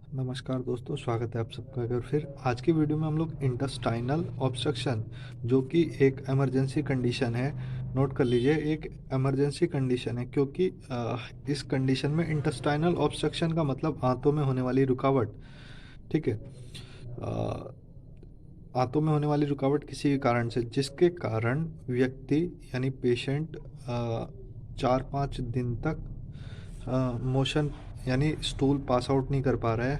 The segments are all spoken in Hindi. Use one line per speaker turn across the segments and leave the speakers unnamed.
नमस्कार दोस्तों, स्वागत है आप सबका एक बार फिर। आज की वीडियो में हम लोग इंटेस्टाइनल ऑब्स्ट्रक्शन, जो कि एक इमरजेंसी कंडीशन है, नोट कर लीजिए। एक इमरजेंसी कंडीशन है क्योंकि इस कंडीशन में इंटेस्टाइनल ऑब्स्ट्रक्शन का मतलब आंतों में होने वाली रुकावट। ठीक है। आंतों में होने वाली रुकावट किसी भी कारण से, जिसके कारण व्यक्ति यानी पेशेंट 4-5 दिन तक मोशन यानी स्टूल पास आउट नहीं कर पा रहा है,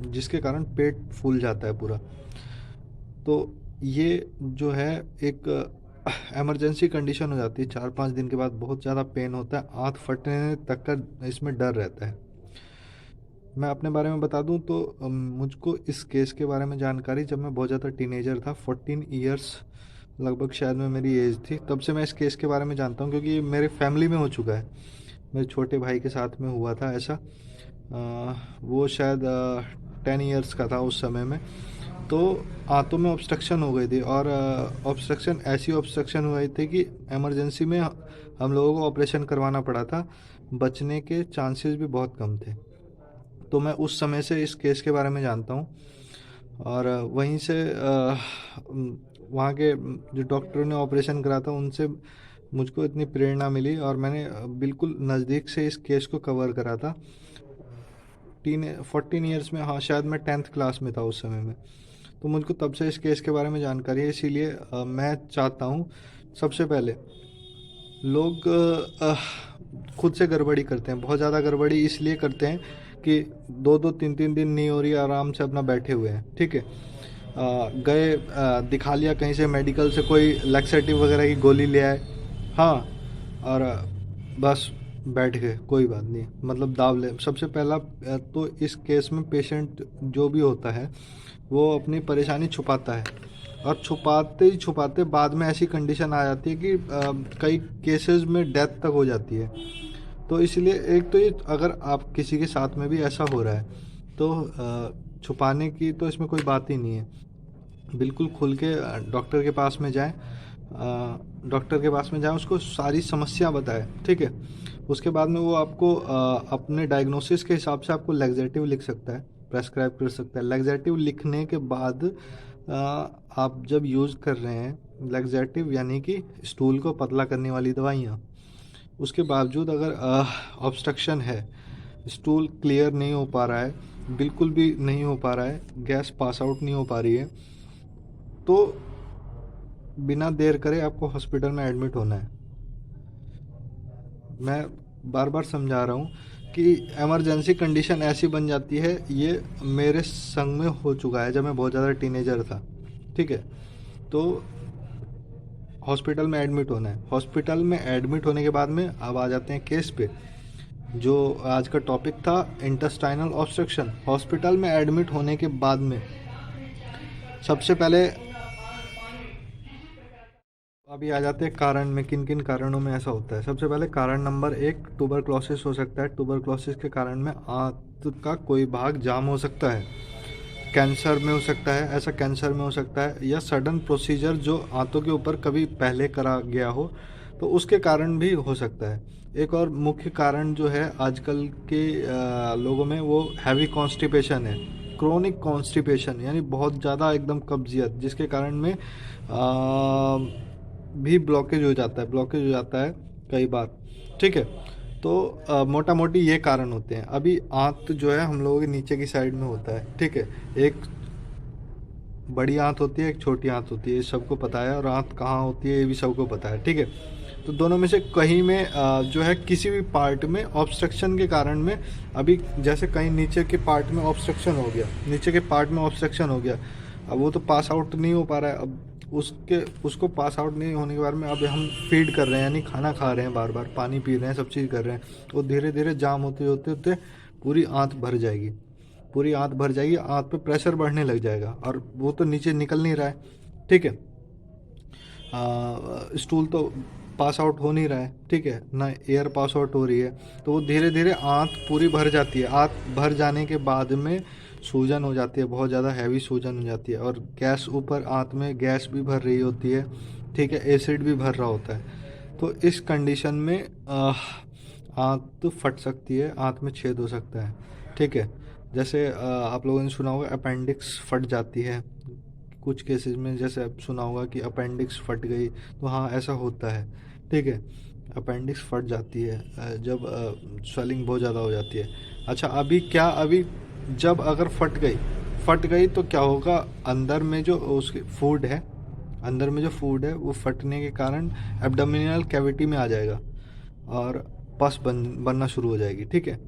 जिसके कारण पेट फूल जाता है पूरा। तो ये जो है एक इमरजेंसी कंडीशन हो जाती है। 4-5 दिन के बाद बहुत ज़्यादा पेन होता है, आँत फटने तक का इसमें डर रहता है। मैं अपने बारे में बता दूं तो मुझको इस केस के बारे में जानकारी जब मैं बहुत ज़्यादा टीनेजर था, 14 ईयर्स लगभग शायद में मेरी एज थी, तब से मैं इस केस के बारे में जानता हूं, क्योंकि ये मेरे फैमिली में हो चुका है। मेरे छोटे भाई के साथ में हुआ था ऐसा। वो शायद 10 ईयर्स का था उस समय में। तो आंतों में ऑब्स्ट्रक्शन हो गई थी, और ऑब्स्ट्रक्शन ऐसी ऑब्स्ट्रक्शन हो गई थी कि इमरजेंसी में हम लोगों को ऑपरेशन करवाना पड़ा था। बचने के चांसेस भी बहुत कम थे। तो मैं उस समय से इस केस के बारे में जानता हूँ, और वहीं से वहाँ के जो डॉक्टरों ने ऑपरेशन करा था उनसे मुझको इतनी प्रेरणा मिली, और मैंने बिल्कुल नज़दीक से इस केस को कवर करा था। 14 ईयर्स में, हाँ शायद मैं 10th क्लास में था उस समय में। तो मुझको तब से इस केस के बारे में जानकारी है, इसीलिए मैं चाहता हूँ सबसे पहले लोग खुद से गड़बड़ी करते हैं। बहुत ज़्यादा गड़बड़ी इसलिए करते हैं कि 2-2 3-3 दिन नहीं हो रही, आराम से अपना बैठे हुए हैं। ठीक है। गए, दिखा लिया कहीं से, मेडिकल से कोई लैक्सेटिव वगैरह की गोली ले आए, हाँ, और बस बैठ गए, कोई बात नहीं, मतलब दाव ले। सबसे पहला तो इस केस में पेशेंट जो भी होता है वो अपनी परेशानी छुपाता है, और छुपाते ही छुपाते बाद में ऐसी कंडीशन आ जाती है कि कई केसेस में डेथ तक हो जाती है। तो इसलिए एक तो ये, अगर आप किसी के साथ में भी ऐसा हो रहा है तो छुपाने की तो इसमें कोई बात ही नहीं है। बिल्कुल खुल के डॉक्टर के पास में जाएं, डॉक्टर के पास में जाएं, उसको सारी समस्या बताएं। ठीक है। उसके बाद में वो आपको अपने डायग्नोसिस के हिसाब से आपको लैक्सेटिव लिख सकता है, प्रेस्क्राइब कर सकता है। लैक्सेटिव लिखने के बाद आप जब यूज़ कर रहे हैं लैक्सेटिव, यानी कि स्टूल को पतला करने वाली दवाइयाँ, उसके बावजूद अगर ऑब्स्ट्रक्शन है, स्टूल क्लियर नहीं हो पा रहा है, बिल्कुल भी नहीं हो पा रहा है, गैस पास आउट नहीं हो पा रही है, तो बिना देर करे आपको हॉस्पिटल में एडमिट होना है। मैं बार बार समझा रहा हूँ कि इमरजेंसी कंडीशन ऐसी बन जाती है। ये मेरे संग में हो चुका है जब मैं बहुत ज़्यादा टीनेजर था। ठीक है। तो हॉस्पिटल में एडमिट होना है। हॉस्पिटल में एडमिट होने के बाद में अब आ जाते हैं केस पे, जो आज का टॉपिक था, इंटेस्टाइनल ऑब्स्ट्रक्शन। हॉस्पिटल में एडमिट होने के बाद में सबसे पहले अभी आ जाते हैं कारण में, किन किन कारणों में ऐसा होता है। सबसे पहले कारण नंबर 1, ट्यूबरक्लोसिस हो सकता है। ट्यूबरक्लोसिस के कारण में आंत का कोई भाग जाम हो सकता है। कैंसर में हो सकता है, ऐसा कैंसर में हो सकता है, या सडन प्रोसीजर जो आंतों के ऊपर कभी पहले करा गया हो तो उसके कारण भी हो सकता है। एक और मुख्य कारण जो है आजकल के लोगों में, वो हैवी कॉन्स्टिपेशन है। क्रोनिक कॉन्स्टिपेशन यानी बहुत ज़्यादा एकदम कब्जियत, जिसके कारण में भी ब्लॉकेज हो जाता है, कई बार। ठीक है। तो मोटा मोटी ये कारण होते हैं। अभी आंत जो है हम लोगों के नीचे की साइड में होता है। ठीक है। एक बड़ी आंत होती है, एक छोटी आंत होती है, ये सबको पता है, और आंत कहाँ होती है ये भी सबको पता है। ठीक है। तो दोनों में से कहीं में जो है किसी भी पार्ट में ऑब्स्ट्रक्शन के कारण में, अभी जैसे कहीं नीचे के पार्ट में ऑब्स्ट्रक्शन हो गया, नीचे के पार्ट में ऑब्स्ट्रक्शन हो गया, अब वो तो पास आउट नहीं हो पा रहा है। अब उसको पास आउट नहीं होने के बारे में अब हम फीड कर रहे हैं, यानी खाना खा रहे हैं, बार बार पानी पी रहे हैं, सब चीज़ कर रहे हैं, तो धीरे धीरे जाम होते होते होते पूरी आंत भर जाएगी। पूरी आंत भर जाएगी, आंत पे प्रेशर बढ़ने लग जाएगा, और वो तो नीचे निकल नहीं रहा है। ठीक है। स्टूल तो पास आउट हो नहीं रहा है। ठीक है ना, एयर पास आउट हो रही है, तो वो धीरे धीरे आंत पूरी भर जाती है। आंत भर जाने के बाद में सूजन हो जाती है, बहुत ज़्यादा हैवी सूजन हो जाती है, और गैस, ऊपर आंत में गैस भी भर रही होती है। ठीक है। एसिड भी भर रहा होता है। तो इस कंडीशन में आंत फट सकती है, आंत में छेद हो सकता है, ठीक है। जैसे आप लोगों ने सुना होगा अपेंडिक्स फट जाती है कुछ केसेस में, जैसे आप सुना होगा कि अपेंडिक्स फट गई, तो हाँ ऐसा होता है, ठीक है। अपेंडिक्स फट जाती है जब स्वेलिंग बहुत ज़्यादा हो जाती है। अच्छा अभी जब अगर फट गई तो क्या होगा, अंदर में जो उसके फूड है, अंदर में जो फूड है वो फटने के कारण एब्डोमिनल कैविटी में आ जाएगा और पस बनना शुरू हो जाएगी, ठीक है।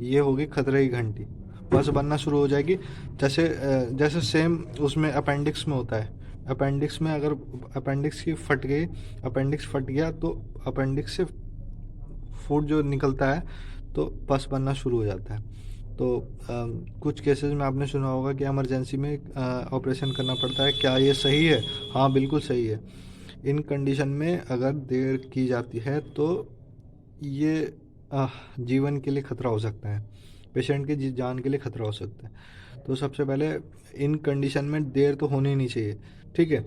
ये होगी खतरे की घंटी, पस बनना शुरू हो जाएगी। जैसे सेम उसमें अपेंडिक्स में होता है। अपेंडिक्स में अगर अपेंडिक्स की फट गई, अपेंडिक्स फट गया तो अपेंडिक्स से फूड जो निकलता है तो पस बनना शुरू हो जाता है। तो कुछ केसेस में आपने सुना होगा कि इमरजेंसी में ऑपरेशन करना पड़ता है। क्या ये सही है? हाँ बिल्कुल सही है। इन कंडीशन में अगर देर की जाती है तो ये जीवन के लिए खतरा हो सकता है, पेशेंट की जान के लिए खतरा हो सकता है। तो सबसे पहले इन कंडीशन में देर तो होनी नहीं चाहिए, ठीक है।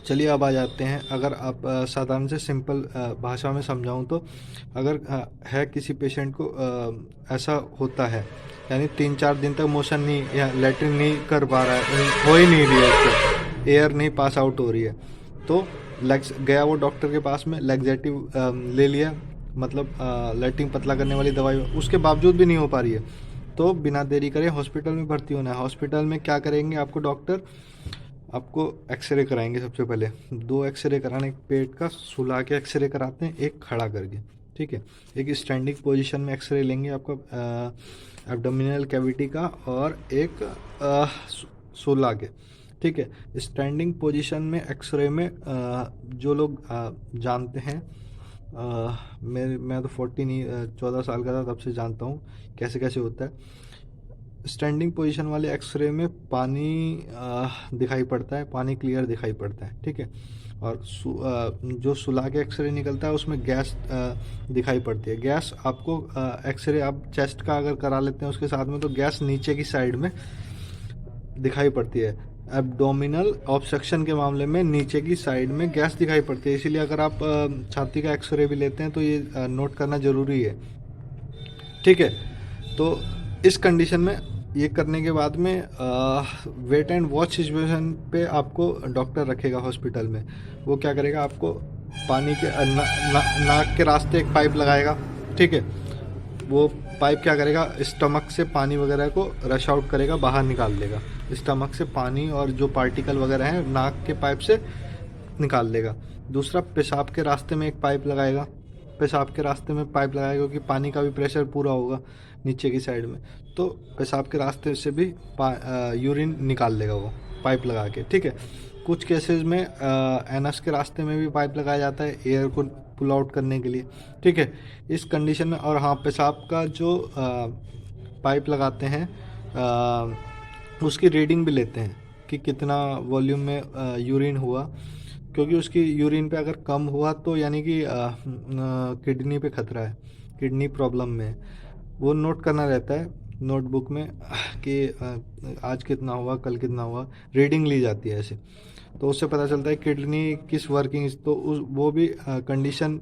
चलिए अब आ जाते हैं, अगर आप साधारण से सिंपल भाषा में समझाऊं तो अगर है किसी पेशेंट को ऐसा होता है, यानी 3-4 दिन तक मोशन नहीं या लेटरिन नहीं कर पा रहा है, हो ही नहीं रही है, उसको एयर नहीं पास आउट हो रही है, तो गया वो डॉक्टर के पास में, लैक्सेटिव ले लिया, मतलब लेटरिन पतला करने वाली दवाई, उसके बावजूद भी नहीं हो पा रही है, तो बिना देरी करे हॉस्पिटल में भर्ती होना है। हॉस्पिटल में क्या करेंगे आपको डॉक्टर, आपको एक्सरे कराएंगे। सबसे पहले 2 एक्सरे कराने, पेट का सुला के एक्सरे कराते हैं, एक खड़ा करके, ठीक है। एक स्टैंडिंग पोजीशन में एक्सरे लेंगे आपका एब्डोमिनल कैविटी का, और एक सुला के, ठीक है। स्टैंडिंग पोजीशन में एक्सरे में जो लोग जानते हैं, मैं तो 14 साल का था तब से जानता हूँ कैसे कैसे होता है। स्टैंडिंग पोजीशन वाले एक्सरे में पानी दिखाई पड़ता है, पानी क्लियर दिखाई पड़ता है, ठीक है। और जो सुला के एक्सरे निकलता है उसमें गैस दिखाई पड़ती है। गैस आपको एक्सरे आप चेस्ट का अगर करा लेते हैं उसके साथ में, तो गैस नीचे की साइड में दिखाई पड़ती है। एब्डोमिनल ऑब्स्ट्रक्शन के मामले में नीचे की साइड में गैस दिखाई पड़ती है, इसीलिए अगर आप छाती का एक्सरे भी लेते हैं तो ये नोट करना ज़रूरी है, ठीक है। तो इस कंडीशन में ये करने के बाद में वेट एंड वॉच सिचुएशन पे आपको डॉक्टर रखेगा हॉस्पिटल में। वो क्या करेगा, आपको पानी के नाक के रास्ते एक पाइप लगाएगा, ठीक है। वो पाइप क्या करेगा, स्टमक से पानी वगैरह को रश आउट करेगा, बाहर निकाल देगा। स्टमक से पानी और जो पार्टिकल वगैरह हैं नाक के पाइप से निकाल देगा। दूसरा, पेशाब के रास्ते में एक पाइप लगाएगा, पेशाब के रास्ते में पाइप लगाएगा क्योंकि पानी का भी प्रेशर पूरा होगा नीचे की साइड में, तो पेशाब के रास्ते से भी यूरिन निकाल लेगा वो पाइप लगा के, ठीक है। कुछ केसेस में एनस के रास्ते में भी पाइप लगाया जाता है एयर को पुल आउट करने के लिए, ठीक है। इस कंडीशन में, और हाँ, पेशाब का जो पाइप लगाते हैं उसकी रीडिंग भी लेते हैं कि कितना वॉल्यूम में यूरिन हुआ, क्योंकि उसकी यूरिन पे अगर कम हुआ तो यानी कि किडनी पे खतरा है, किडनी प्रॉब्लम में है। वो नोट करना रहता है नोटबुक में कि आज कितना हुआ, कल कितना हुआ, रीडिंग ली जाती है ऐसे, तो उससे पता चलता है किडनी किस वर्किंग, तो वो भी कंडीशन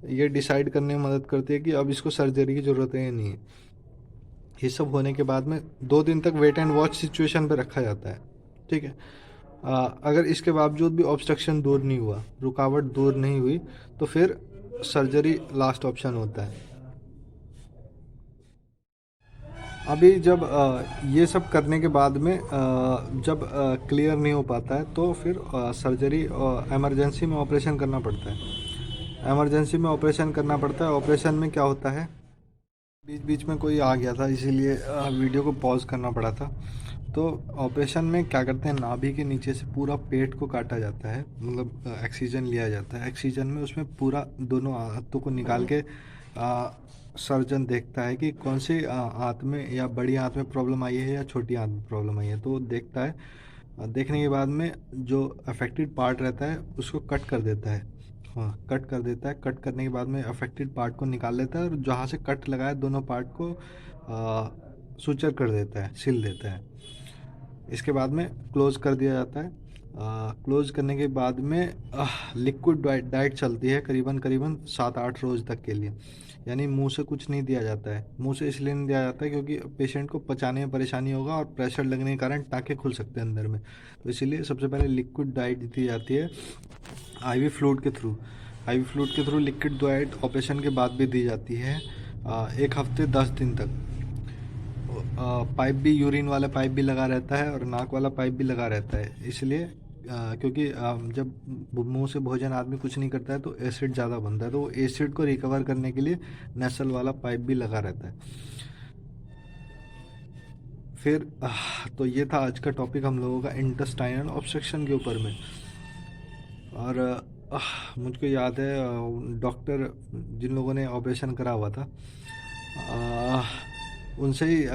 ये डिसाइड करने में मदद करती है कि अब इसको सर्जरी की ज़रूरत है या नहीं है। ये सब होने के बाद में 2 दिन तक वेट एंड वॉच सिचुएशन पे रखा जाता है, ठीक है। अगर इसके बावजूद भी ऑब्स्ट्रक्शन दूर नहीं हुआ, रुकावट दूर नहीं हुई, तो फिर सर्जरी लास्ट ऑप्शन होता है। अभी जब ये सब करने के बाद में जब क्लियर नहीं हो पाता है तो फिर सर्जरी इमरजेंसी में ऑपरेशन करना पड़ता है। इमरजेंसी में ऑपरेशन करना पड़ता है। ऑपरेशन में क्या होता है, बीच बीच में कोई आ गया था इसीलिए वीडियो को पॉज करना पड़ा था। तो ऑपरेशन में क्या करते हैं, नाभि के नीचे से पूरा पेट को काटा जाता है, मतलब एक्सीजन लिया जाता है। एक्सीजन में उसमें पूरा दोनों हाथों को निकाल के सर्जन देखता है कि कौन सी आंत में या बड़ी आंत में प्रॉब्लम आई है या छोटी आंत में प्रॉब्लम आई है, तो वो देखता है। देखने के बाद में जो अफेक्टेड पार्ट रहता है उसको कट कर देता है। हाँ, कट कर देता है। कट करने के बाद में अफेक्टेड पार्ट को निकाल लेता है और जहाँ से कट लगा है दोनों पार्ट को सुचर कर देता है, सिल देता है। इसके बाद में क्लोज कर दिया जाता है। क्लोज करने के बाद में लिक्विड डाइट चलती है करीबन 7-8 रोज़ तक के लिए। यानी मुंह से कुछ नहीं दिया जाता है। मुंह से इसलिए नहीं दिया जाता है क्योंकि पेशेंट को पचाने में परेशानी होगा और प्रेशर लगने के कारण टाँके खुल सकते हैं अंदर में। तो इसीलिए सबसे पहले लिक्विड डाइट दी जाती है आईवी फ्लूइड के थ्रू। आईवी फ्लूइड के थ्रू लिक्विड डाइट ऑपरेशन के बाद भी दी जाती है 1 हफ्ते 10 दिन तक। पाइप भी, यूरिन वाला पाइप भी लगा रहता है और नाक वाला पाइप भी लगा रहता है। इसलिए क्योंकि जब मुंह से भोजन आदमी कुछ नहीं करता है तो एसिड ज़्यादा बनता है, तो वो एसिड को रिकवर करने के लिए नेसल वाला पाइप भी लगा रहता है। फिर तो ये था आज का टॉपिक हम लोगों का इंटेस्टाइनल ऑब्स्ट्रक्शन के ऊपर में। और मुझको याद है डॉक्टर जिन लोगों ने ऑपरेशन करा हुआ था उनसे ही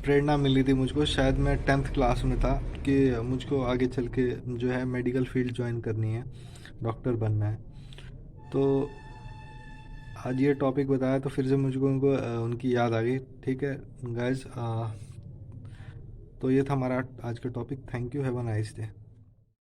प्रेरणा मिली थी मुझको। शायद मैं 10th क्लास में था कि मुझको आगे चल के जो है मेडिकल फील्ड ज्वाइन करनी है, डॉक्टर बनना है। तो आज ये टॉपिक बताया तो फिर से मुझको उनको उनकी याद आ गई। ठीक है गाइज, तो ये था हमारा आज का topic. Thank you, have a nice day.